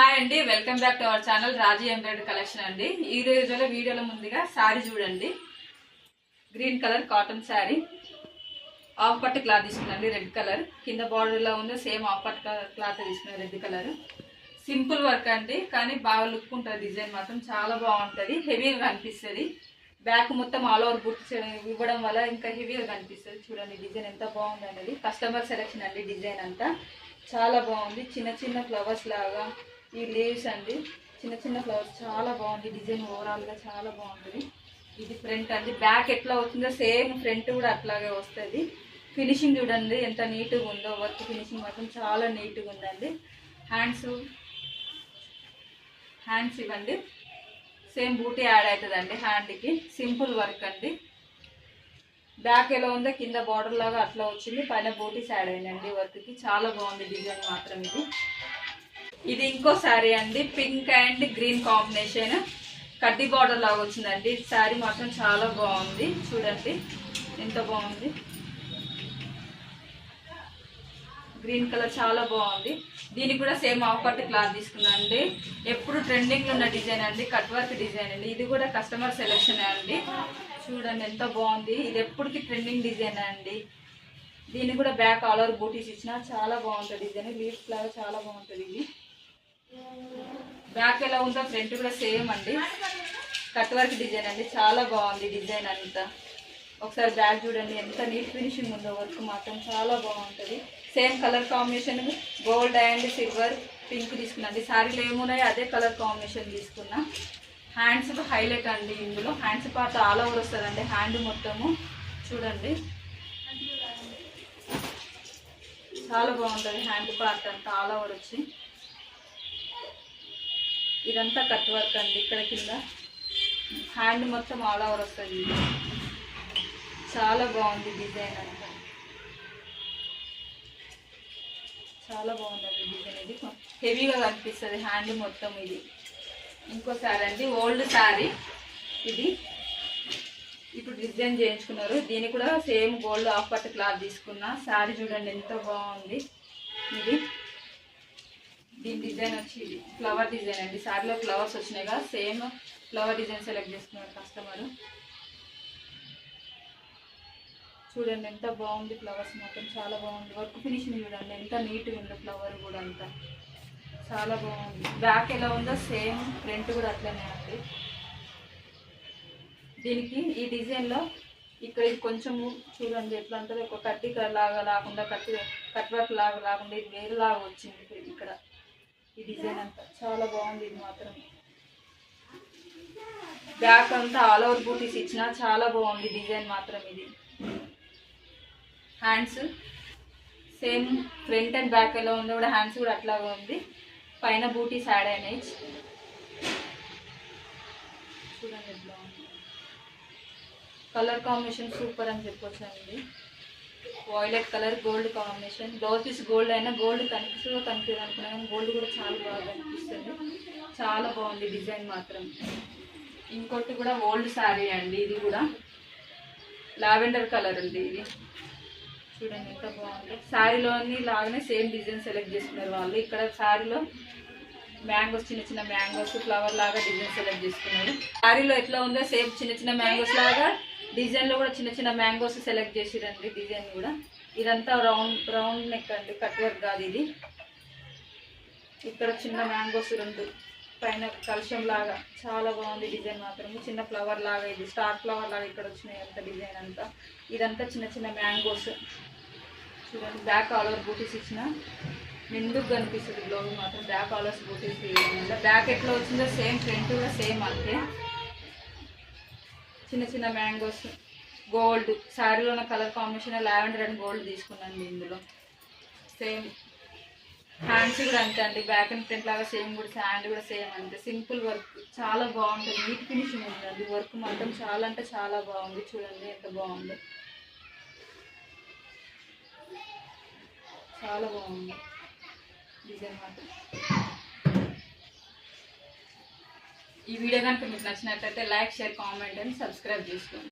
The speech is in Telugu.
హాయ్ అండి, welcome back to our channel Raji embroidery collection అండి. ఈ రోజుల్లో వీడియోలో ముందుగా శారీ చూడండి. Green colour cotton sari, of పట్టు క్లాత్ తీసుకున్నాండి. రెడ్ కలర్ కింద బార్డర్ లో ఉంది, సేమ్ ఆఫ్ పట్టు క్లాత్ తీసుకున్నాను. రెడ్ కలర్ సింపుల్ వర్క్ అండి, కానీ బాగా లుక్ ఉంటుంది. డిజైన్ మాత్రం చాలా బాగుంటుంది, హెవీగా కనిపిస్తుంది. బ్యాక్ మొత్తం ఆల్ ఓవర్ బుట్స్ ఇవ్వడం వల్ల ఇంకా హెవీగా కనిపిస్తుంది. చూడండి డిజైన్ ఎంత బాగుంది అనేది. కస్టమర్ సెలెక్షన్ అండి. డిజైన్ అంతా చాలా బాగుంది. చిన్న చిన్న ఫ్లవర్స్ లాగా ఈ లీవ్స్ అండి, చిన్న చిన్న ఫ్లవర్స్ చాలా బాగుంది. డిజైన్ ఓవరాల్గా చాలా బాగుంటుంది. ఇది ఫ్రంట్ అండి. బ్యాక్ ఎట్లా అవుతుందో సేమ్ ఫ్రంట్ కూడా అట్లాగే వస్తుంది. ఫినిషింగ్ చూడండి ఎంత నీట్గా ఉందో. వర్క్ ఫినిషింగ్ మాత్రం చాలా నీట్గా ఉందండి. హ్యాండ్స్ ఇవ్వండి, సేమ్ బూటీ యాడ్ అవుతుందండి హ్యాండ్కి. సింపుల్ వర్క్ అండి. బ్యాక్ ఎలా ఉందో కింద బార్డర్ లాగా అట్లా వచ్చింది, పైన బూటీస్ యాడ్ అయిందండి. వర్క్కి చాలా బాగుంది డిజైన్ మాత్రం. ఇది ఇంకో శారీ అండి, పింక్ అండ్ గ్రీన్ కాంబినేషన్, కడ్డీ బార్డర్ లాగా వచ్చిందండి. శారీ మాత్రం చాలా బాగుంది. చూడండి ఎంత బాగుంది. గ్రీన్ కలర్ చాలా బాగుంది. దీనికి కూడా సేమ్ ఆఫ్ పట్టు క్లాత్ తీసుకున్నాండి. ఎప్పుడు ట్రెండింగ్ ఉన్న డిజైన్ అండి, కట్ వర్క్ డిజైన్ అండి. ఇది కూడా కస్టమర్ సెలెక్షన్ అండి. చూడండి ఎంత బాగుంది. ఇది ఎప్పటికీ ట్రెండింగ్ డిజైన్ అండి. దీనికి కూడా బ్యాక్ ఆల్ ఓవర్ బూటీస్ ఇచ్చిన చాలా బాగుంటుంది. డిజైన్ లీవ్స్ లాగా చాలా బాగుంటుంది. ఇది బ్యాక్ ఎలా ఉందో ఫ్రంట్ కూడా సేమ్ అండి, కట్ వర్క్ డిజైన్ అండి. చాలా బాగుంది డిజైన్ అంతా. ఒకసారి బ్యాక్ చూడండి ఎంత నీట్ ఫినిషింగ్ ఉందో. వర్క్ మాత్రం చాలా బాగుంటుంది. Same colour combination gold and silver pink తీసుకున్నాండి. శారీలో ఏమున్నాయో అదే కలర్ కాంబినేషన్ తీసుకున్నా. హ్యాండ్స్ హైలైట్ అండి. ఇందులో హ్యాండ్స్ పార్ట్ ఆల్ ఓవర్ వస్తుందండి. హ్యాండ్ మొత్తము చూడండి చాలా బాగుంటుంది. హ్యాండ్ పార్ట్ అంతా ఆల్ ఓవర్ వచ్చి ఇదంతా కట్ వర్క్ అండి. ఇక్కడ కింద హ్యాండ్ మొత్తం ఆల్ ఓవర్ వస్తుంది. చాలా బాగుంది డిజైన్ అంతా. చాలా బాగుందండి డిజైన్. ఇది హెవీగా కనిపిస్తుంది హ్యాండ్ మొత్తం. ఇది ఇంకో శారీ అండి, ఓల్డ్ శారీ. ఇది ఇప్పుడు డిజైన్ చేయించుకున్నారు. దీన్ని కూడా సేమ్ గోల్డ్ ఆఫ్ పట్టు క్లాత్ తీసుకున్నా. శారీ చూడండి ఎంత బాగుంది. ఇది దీని డిజైన్ వచ్చి ఇది ఫ్లవర్ డిజైన్ అండి. శారీలో ఫ్లవర్స్ వచ్చినాయి కదా, సేమ్ ఫ్లవర్ డిజైన్ సెలెక్ట్ చేసుకున్నారు కస్టమర్. చూడండి ఎంత బాగుంది. ఫ్లవర్స్ మాత్రం చాలా బాగుంది. వర్క్ ఫినిషింగ్ చూడండి ఎంత నీట్గా ఉందో. ఫ్లవర్ కూడా అంతా చాలా బాగుంది. బ్యాక్ ఎలా ఉందో సేమ్ ఫ్రంట్ కూడా అట్లనే ఉంది. దీనికి ఈ డిజైన్లో ఇక్కడ ఇది కొంచెం చూడండి ఎట్లా ఉంటుంది. ఒక కట్టి లాగా లేకుండా కట్ వర్క్ లాగా లేకుండా ఇది వేరేలాగా వచ్చింది. ఇక్కడ ఈ డిజైన్ అంతా చాలా బాగుంది. ఇది మాత్రం బ్యాక్ అంతా ఆల్ ఓవర్ బూటీస్ ఇచ్చిన చాలా బాగుంది డిజైన్ మాత్రం. ఇది hands same front and back ఎలా ఉందో కూడా హ్యాండ్స్ కూడా అట్లాగా ఉంది. పైన బూటీస్ యాడ్ అయినాయి. చూడండి ఎట్లా ఉంది. కలర్ కాంబినేషన్ సూపర్ అని చెప్పొచ్చు అండి. Violet colour gold combination. Blouse piece gold అయినా గోల్డ్ కనిపిస్తుందో కనిపిస్తుంది అనుకున్నా, కానీ గోల్డ్ కూడా చాలా బాగా కనిపిస్తుంది. చాలా బాగుంది డిజైన్ మాత్రం. ఇంకోటి కూడా ఓల్డ్ శారీ అండి. ఇది కూడా లావెండర్ కలర్ అండి. ఇది చూడండి ఎంత బాగుంది. శారీలోని లాగానే సేమ్ డిజైన్ సెలెక్ట్ చేసుకున్నారు వాళ్ళు. ఇక్కడ శారీలో మ్యాంగోస్, చిన్న చిన్న మ్యాంగోస్ ఫ్లవర్ లాగా డిజైన్ సెలెక్ట్ చేసుకున్నారు. శారీలో ఎట్లా ఉందో సేమ్ చిన్న చిన్న మ్యాంగోస్ లాగా డిజైన్లో కూడా చిన్న చిన్న మ్యాంగోస్ సెలెక్ట్ చేసిరండి. డిజైన్ కూడా ఇదంతా రౌండ్ నెక్ అండి, కట్ వర్క్ కాదు ఇది. ఇక్కడ చిన్న మ్యాంగోస్ రెండు, పైన కలుషం లాగా చాలా బాగుంది డిజైన్ మాత్రం. చిన్న ఫ్లవర్ లాగా ఇది స్టార్ ఫ్లవర్ లాగా ఇక్కడ వచ్చినాయి అంత డిజైన్ అంతా. ఇదంతా చిన్న చిన్న మ్యాంగోస్ చూడండి. బ్యాక్ ఆల్ ఓవర్ బూటీస్ ఇచ్చిన ఎందుకు కనిపిస్తుంది. బ్లౌజ్ మాత్రం బ్యాక్ ఆల్ ఓవర్ బూటీస్ ఇవ్వడం. బ్యాక్ ఎట్లా వచ్చిందో సేమ్ ఫ్రంట్ కూడా సేమ్ అంతే. చిన్న చిన్న మ్యాంగోస్ గోల్డ్. శారీలో ఉన్న colour combination lavender and gold తీసుకున్నాను. ఇందులో సేమ్ హ్యాండ్స్ కూడా అంతే అండి. బ్యాక్ అండ్ ఫ్రంట్ లాగా సేమ్ కూడా హ్యాండ్ కూడా సేమ్ అంతే. సింపుల్ వర్క్ చాలా బాగుంటుంది. నీట్ ఫినిషింగ్ ఉందండి. వర్క్ మాత్రం చాలా అంటే చాలా బాగుంది. చూడండి ఎంత బాగుంది. చాలా బాగుంది డిజైన్ మాత్రం. ఈ వీడియో కనుక మీకు నచ్చినట్లయితే like, share, comment and subscribe చేసుకోండి.